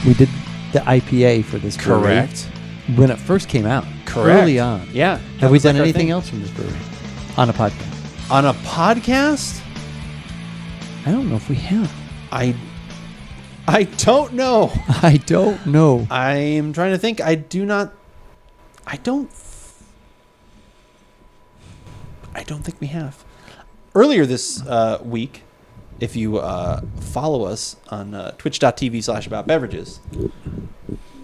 We did the IPA for this brewery. Correct. When it first came out. Correct. Early on. Yeah. Have we done anything else from this brewery? On a podcast? On a podcast? I don't know if we have. I don't know. I don't know. I am trying to think. I don't think we have. Earlier this week, if you follow us on twitch.tv/aboutbeverages,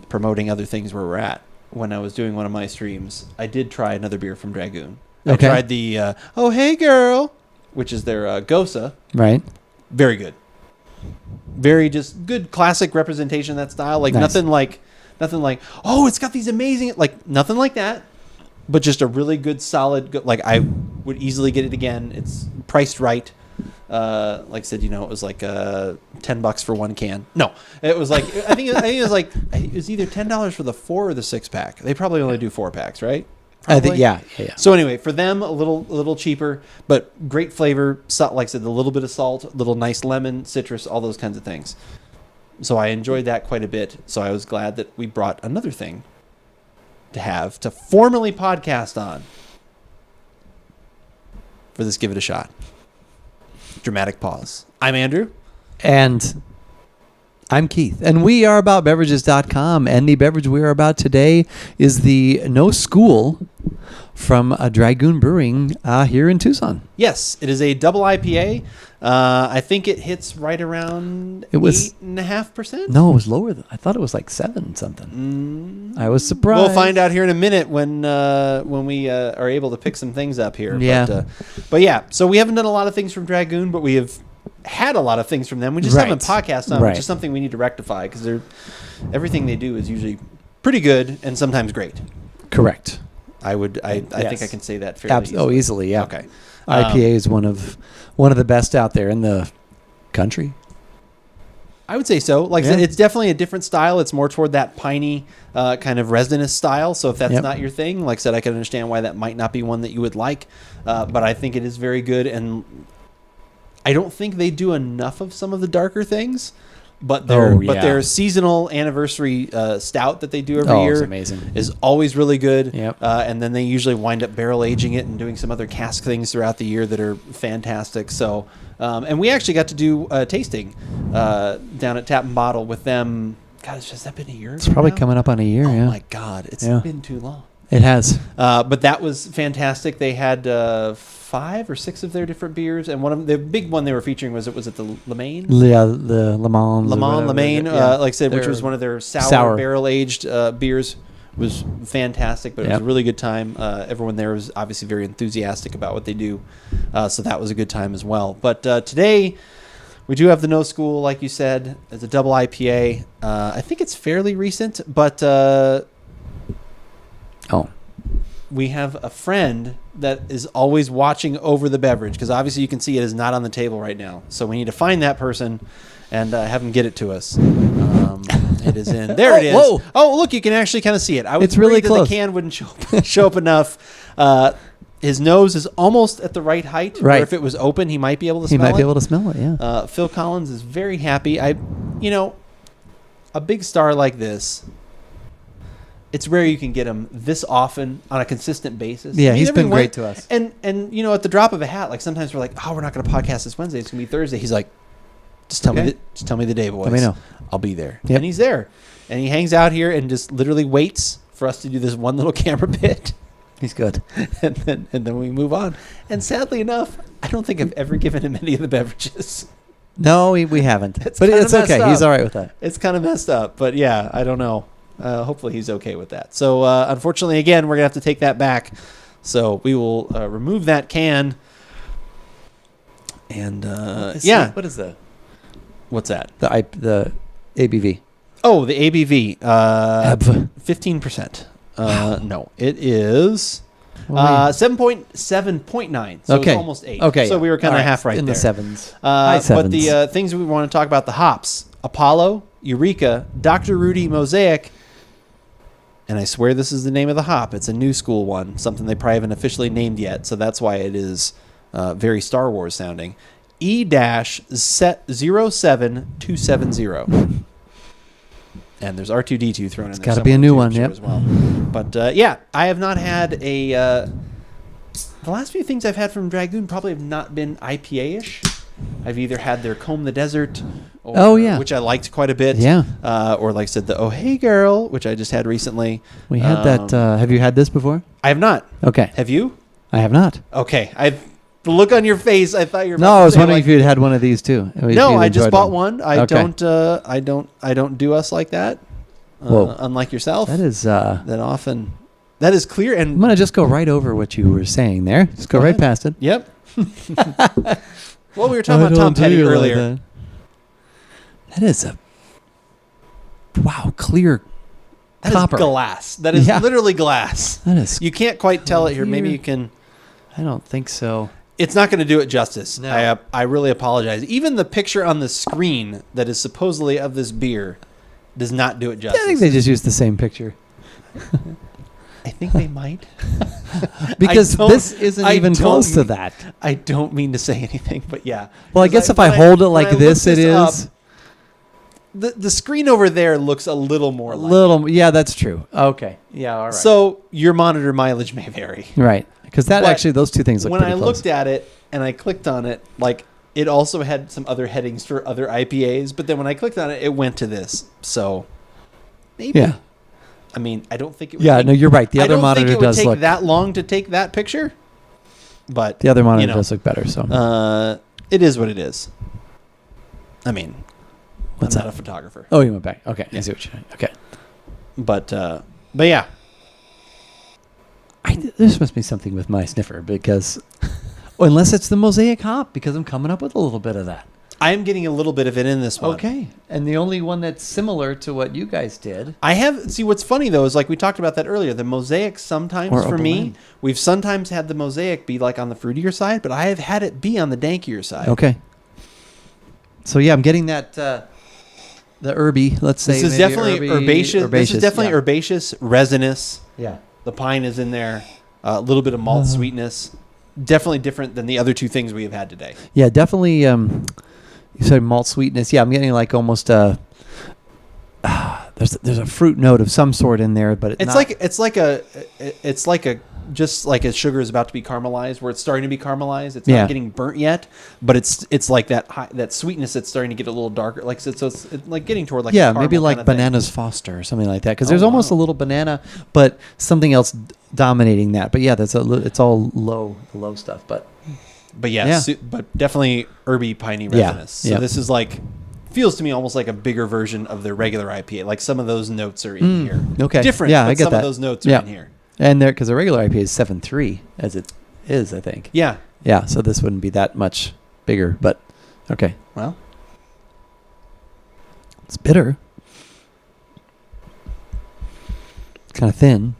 promoting other things where we're at, when I was doing one of my streams, I did try another beer from Dragoon. Okay. I tried the Oh Hey Girl, which is their Gosa. Right. Very good. Very just good classic representation of that style. Like nice. nothing like, oh, it's got these amazing, like nothing like that. But just a really good, solid, like I would easily get it again. It's priced right. Like I said, it was like $10 for one can. No, it was like I think it was either $10 for the 4 or the 6 pack. They probably only do 4 packs, right? I think yeah. So anyway, for them a little cheaper, but great flavor. Like I said, a little bit of salt, little nice lemon, citrus, all those kinds of things. So I enjoyed that quite a bit. So I was glad that we brought another thing to formally podcast on for this Give It a Shot. Dramatic pause. I'm Andrew. And I'm Keith. And we are aboutbeverages.com. And the beverage we are about today is the No School from Dragoon Brewing here in Tucson. Yes, it is a double IPA. I think it hits right around 8.5%. No, it was lower. I thought it was like 7 something. I was surprised. We'll find out here in a minute when we are able to pick some things up here. Yeah. But yeah, so we haven't done a lot of things from Dragoon, but we have had a lot of things from them. We just haven't podcasted on, which is something we need to rectify because everything they do is usually pretty good and sometimes great. Correct. I think I can say that fairly easily. Oh, easily, yeah. Okay. IPA is one of the best out there in the country. I would say so. Like I said, it's definitely a different style. It's more toward that piney kind of resinous style. So if that's not your thing, like I said, I can understand why that might not be one that you would like. But I think it is very good. And I don't think they do enough of some of the darker things. But their seasonal anniversary stout that they do every year is always really good. Yep. And then they usually wind up barrel aging it and doing some other cask things throughout the year that are fantastic. So, and we actually got to do a tasting down at Tap and Bottle with them. God, has that been a year? It's probably coming up on a year. Oh my God, it's been too long. It has. But that was fantastic. They had 5 or 6 of their different beers, and one of the big one they were featuring was at the Le Main? Yeah, the Le Mans. Le Main, like I said, which was one of their sour. barrel-aged beers. Was fantastic, but it was a really good time. Everyone there was obviously very enthusiastic about what they do, so that was a good time as well. But today, we do have the No School, like you said. It's a double IPA. I think it's fairly recent, but... we have a friend that is always watching over the beverage because obviously you can see it is not on the table right now. So we need to find that person and have him get it to us. It is in. There it is. Whoa. Oh, look, you can actually kind of see it. I was really close. The can wouldn't show up enough. His nose is almost at the right height. Right. Or if it was open, he might be able to smell it. He might be able to smell it, yeah. Phil Collins is very happy. A big star like this, it's rare you can get him this often on a consistent basis. Yeah, he's been great to us. And at the drop of a hat, like sometimes we're like, oh, we're not going to podcast this Wednesday. It's going to be Thursday. He's like, just tell me the day, boys. Let me know. I'll be there. Yep. And he's there. And he hangs out here and just literally waits for us to do this one little camera bit. He's good. and then we move on. And sadly enough, I don't think I've ever given him any of the beverages. No, we haven't. But it's okay. He's all right with that. It's kind of messed up. But yeah, I don't know. Hopefully he's okay with that. So unfortunately, again, we're going to have to take that back. So we will remove that can. And what is that? What's that? The ABV. Oh, the ABV. 15%. Wow. No, it is 7.9. So it's almost 8. Okay. So we were kind of half right in there. The sevens. High sevens. But the things we want to talk about, the hops: Apollo, Eureka, Dr. Rudy, Mosaic. And I swear this is the name of the hop. It's a new school one, something they probably haven't officially named yet. So that's why it is very Star Wars sounding. E-07270. And there's R2D2 thrown in there. It's got to be a new one, yep. As well. But I have not had a. The last few things I've had from Dragoon probably have not been IPA-ish. I've either had their Comb the Desert, or, which I liked quite a bit. Yeah. Or like I said, the Oh Hey Girl, which I just had recently. We had that. Have you had this before? I have not. Okay. Have you? I have not. Okay. The look on your face, I thought you were. No, I was wondering if you had one of these too. No, I just bought one. I don't do us like that. Unlike yourself. That is that often. That is clear. And I'm gonna just go right over what you were saying there. Just go right past it. Yep. Well, we were talking about Tom Petty earlier. Like that is a clear. That copper. Is glass. That is literally glass. That is. You can't quite tell it here. Maybe you can. I don't think so. It's not going to do it justice. No. I really apologize. Even the picture on the screen that is supposedly of this beer does not do it justice. I think they just used the same picture. I think they might. Because this isn't even close to that. I don't mean to say anything, but yeah. Well, I guess if I hold it like this, it is. The screen over there looks a little more yeah, that's true. Okay. Yeah, all right. So your monitor mileage may vary. Right. Because those two things look pretty close. When I looked at it and I clicked on it, like it also had some other headings for other IPAs, but then when I clicked on it, it went to this. So maybe. Yeah. I mean, I don't think it would no, you're right. The other monitor does look... I don't think it would take that long to take that picture, but... The other monitor does look better, so... it is what it is. I mean, I'm not a photographer. Oh, you went back. Okay, I see what you're saying. Okay. But yeah. This must be something with my sniffer, because... unless it's the mosaic hop, because I'm coming up with a little bit of that. I am getting a little bit of it in this one. Okay. And the only one that's similar to what you guys did. See, what's funny, though, is like we talked about that earlier. The mosaic sometimes, for me, we've sometimes had the mosaic be like on the fruitier side, but I have had it be on the dankier side. Okay. So, yeah, I'm getting that, the herby, let's say. This is definitely herbaceous. This is definitely herbaceous, resinous. Yeah. The pine is in there. A little bit of malt sweetness. Definitely different than the other two things we have had today. Yeah, definitely... you said malt sweetness. Yeah, I'm getting like almost there's a fruit note of some sort in there, but it's like a sugar is about to be caramelized, where it's starting to be caramelized. It's not getting burnt yet, but it's like that sweetness that's starting to get a little darker. Like so it's like getting toward like a maybe like bananas Foster or something like that, because there's almost a little banana, but something else dominating that. But yeah, it's all low stuff, but. But but definitely herby, piney, resinous. So this is like, feels to me almost like a bigger version of their regular IPA. Like some of those notes are in here. Okay. Different, but I get some of those notes are in here. And because the regular IPA is 7.3, as it is, I think. Yeah. Yeah, so this wouldn't be that much bigger, but okay. Well. It's bitter. Kind of thin.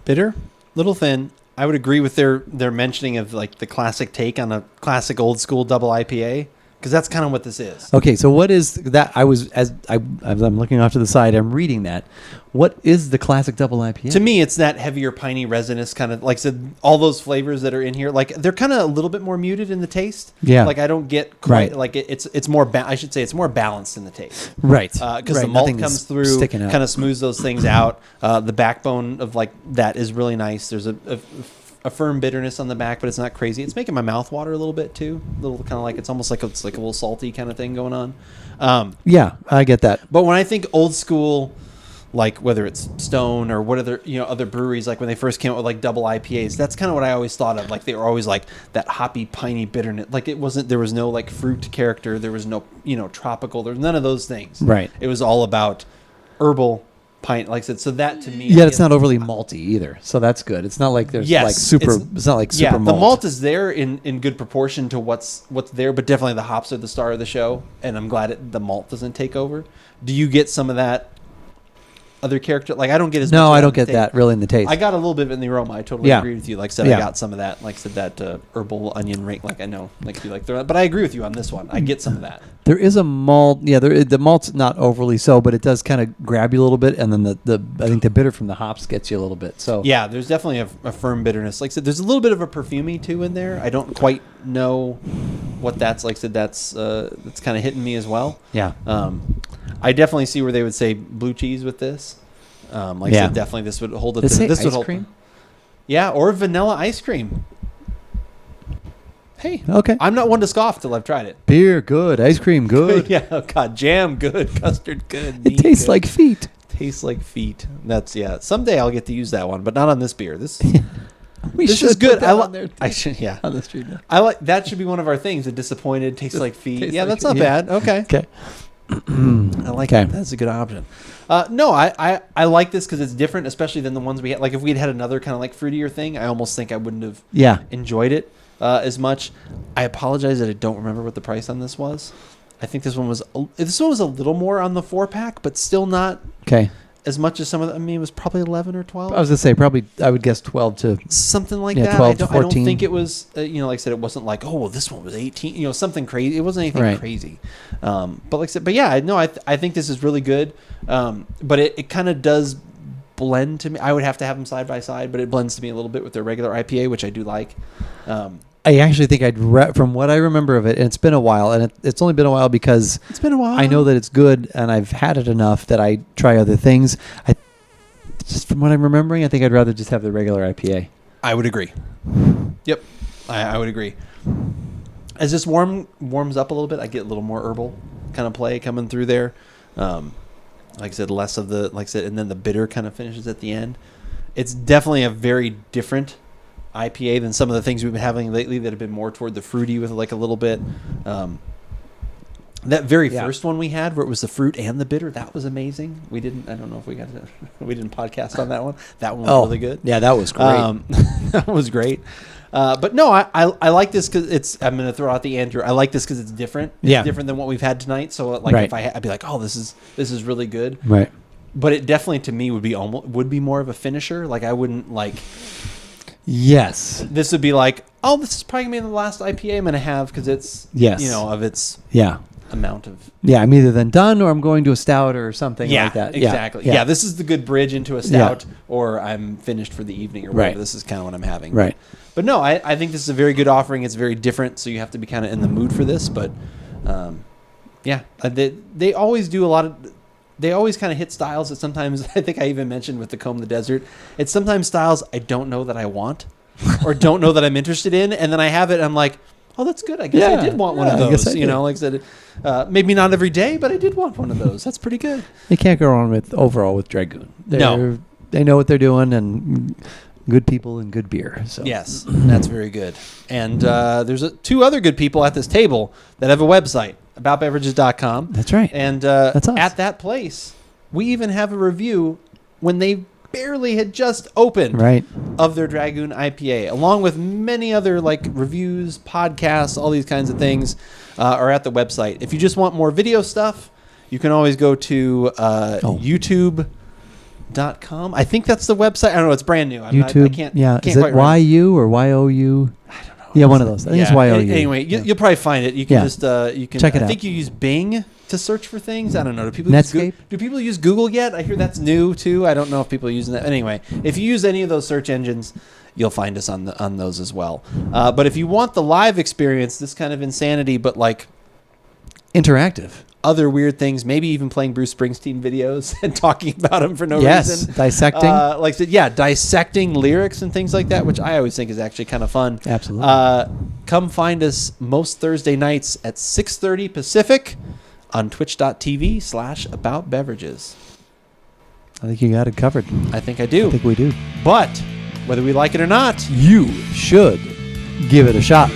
Bitter, little thin. I would agree with their mentioning of like the classic take on a classic old school double IPA, because that's kind of what this is. Okay, so what is that? As I'm looking off to the side, I'm reading that. What is the classic double IPA? To me, it's that heavier piney resinous kind of, like I said, all those flavors that are in here. Like they're kind of a little bit more muted in the taste. Yeah. Like I don't get quite like it's more. I should say it's more balanced in the taste. Right. Because the malt comes through, kind of smooths those things out. The backbone of like that is really nice. There's a firm bitterness on the back, but it's not crazy. It's making my mouth water a little bit too. A little kind of like it's almost like it's like a little salty kind of thing going on. Yeah, I get that. But when I think old school, like whether it's Stone or what other breweries, like when they first came out with like double IPAs, that's kind of what I always thought of. Like they were always like that hoppy, piney bitterness. Like there was no like fruit character. There was no, tropical. There was none of those things. Right. It was all about herbal. Pint, like I said, so that to me, it's not overly malty either, so that's good. It's not like there's like super. It's not like super malt. The malt is there in good proportion to what's there, but definitely the hops are the star of the show, and I'm glad the malt doesn't take over. Do you get some of that other character? Like I don't get as much. No, I don't get that really in the taste. I got a little bit in the aroma. I totally agree with you. Like I said, I got some of that. Like I said, that herbal onion ring. Like I know, like you like, but I agree with you on this one. I get some of that. There is a malt. Yeah, the malt's not overly so, but it does kind of grab you a little bit, and then I think the bitter from the hops gets you a little bit. So yeah, there's definitely a firm bitterness. Like I said, there's a little bit of a perfumey too in there. I don't quite know what that's like. I said that's kind of hitting me as well. Yeah. I definitely see where they would say blue cheese with this. I said, definitely this would hold it. This This would ice hold. cream? Yeah, or vanilla ice cream. Hey, Okay. I'm not one to scoff till I've tried it. Beer, good. Ice cream, good. Yeah, oh God, jam, good. Custard, good. It Meat, tastes good. like feet. Tastes like feet. That's Someday I'll get to use that one, but not on this beer. This This is good. I should. Yeah, on the street now. I like that. Should be one of our things. A disappointed tastes like feet. tastes Yeah, like that's feet, not yeah. bad. Okay. Okay. I like it. That's a good option. No, I like this because it's different, especially than the ones we had. Like if we'd had another kind of like fruitier thing, I almost think I wouldn't have enjoyed it as much. I apologize that I don't remember what the price on this was. I think this one was a little more on the 4-pack, but still not as much as some of the. I mean, it was probably 11 or 12. I was gonna say probably. I would guess 12 to something like that. 12 to 14. I don't think it was. Like I said, it wasn't like, oh, well, this one was 18. Something crazy. It wasn't anything crazy. But like I said, I think this is really good. But it kind of does blend to me. I would have to have them side by side, but it blends to me a little bit with their regular IPA, which I do like. I actually think from what I remember of it, and it's been a while, and it's only been a while because it's been a while. I know that it's good, and I've had it enough that I try other things. Just from what I'm remembering, I think I'd rather just have the regular IPA. I would agree. Yep, I would agree. As this warms up a little bit, I get a little more herbal kind of play coming through there. Like I said, less of the and then the bitter kind of finishes at the end. It's definitely a very different IPA than some of the things we've been having lately that have been more toward the fruity with like a little bit. That very first one we had where it was the fruit and the bitter, that was amazing. I don't know if we didn't podcast on that one. That one was really good. Yeah, that was great. That was great. But no, I like this because I'm going to throw out the Andrew. I like this because it's different. It's different than what we've had tonight. So if I'd be like, oh, this is really good. Right. But it definitely to me would be more of a finisher. Like I wouldn't like. Yes. This would be like, oh, this is probably going to be the last IPA I'm going to have because it's, of its amount of. Yeah, I'm either then done or I'm going to a stout or something like that. Exactly. Yeah, this is the good bridge into a stout or I'm finished for the evening or whatever. Right. This is kind of what I'm having. Right. But no, I think this is a very good offering. It's very different, so you have to be kind of in the mood for this. But, they always do a lot of. They always kind of hit styles that sometimes, I think I even mentioned with the Comb the Desert, it's sometimes styles I don't know that I want or don't know that I'm interested in. And then I have it and I'm like, oh, that's good. I guess I did want one of those. Like I said, maybe not every day, but I did want one of those. That's pretty good. You can't go wrong with Dragoon. No. They know what they're doing and good people and good beer. So. Yes, that's very good. And there's two other good people at this table that have a website. AboutBeverages.com. That's right. And that's us. At that place, we even have a review when they barely had just opened of their Dragoon IPA, along with many other reviews, podcasts, all these kinds of things are at the website. If you just want more video stuff, you can always go to YouTube.com. I think that's the website. I don't know. It's brand new. YouTube. I can't. Is it YU or YOU? I don't know. Yeah, one of those. I think it's YOU. Anyway, you'll probably find it. You can just you can check it out. I think you use Bing to search for things. I don't know. Do people use Google yet? I hear that's new too. I don't know if people are using that. Anyway, if you use any of those search engines, you'll find us on those as well. But if you want the live experience, this kind of insanity, but interactive. Other weird things, maybe even playing Bruce Springsteen videos and talking about them for no reason. Dissecting. Dissecting lyrics and things like that, which I always think is actually kind of fun. Absolutely. Come find us most Thursday nights at 6:30 Pacific on twitch.tv/aboutbeverages. I think you got it covered. I think I do. I think we do. But whether we like it or not, you should give it a shot.